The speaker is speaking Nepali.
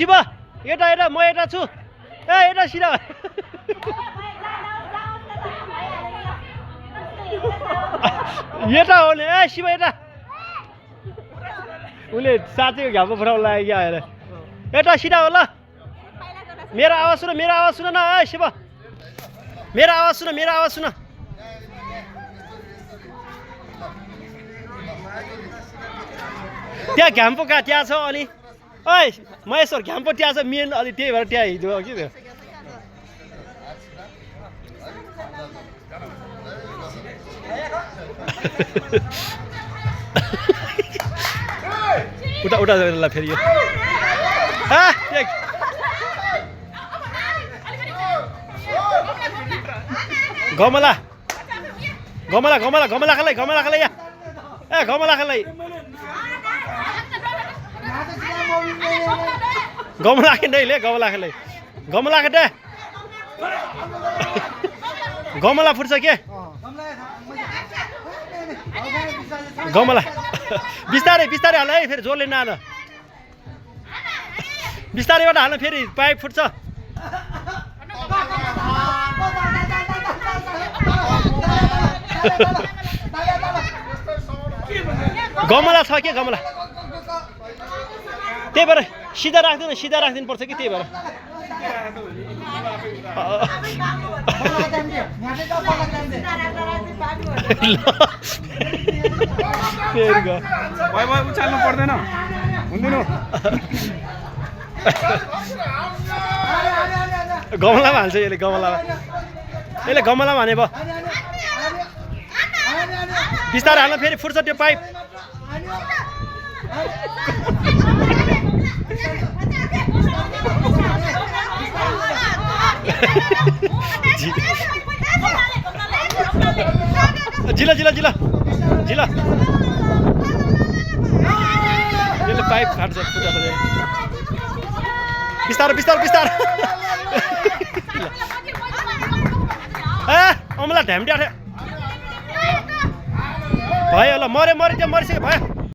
शिव यता यता म यता छु ए यता सिधा यता हो नि ए शिव यता उसले साँच्चैको घाममा फुटाउनु लाग्यो क्या हेर यता सिधा हो ल मेरो आवाज सुन न ए शिव मेरो आवाज सुन त्यहाँ घामपो कहाँ त्यहाँ छ अनि ओइ महेश्वर घामपो त्यहाँ छ मेन अलि त्यही भएर त्यहाँ हिजो कि त्यो उता उता ल फेरि यो गमला खालै या ए गमला खालै गमला खेल्दै गमला खेल्दै गमला खेल्दै गमला फुट्छ के गमला बिस्तारै हाल है फेरि जोरले नहाल बिस्तारैबाट हाल्न फेरि पाइप फुट्छ गमला छ के गमला त्यही भएर सिधा राखिदिनु पर्छ कि त्यही भएर उचाल्नु पर्दैन हुँदैन गमलामा हाल्छ यसले गमलामा हाने भयो बिस्तारै हाल्न फेरि फुट्छ त्यो पाइप जिला यसले पाइप फाट्छ बिस्तारो ए अमला ढ्याम्ट्या भयो ल मऱ्यो त्यो मरिसक्यो भयो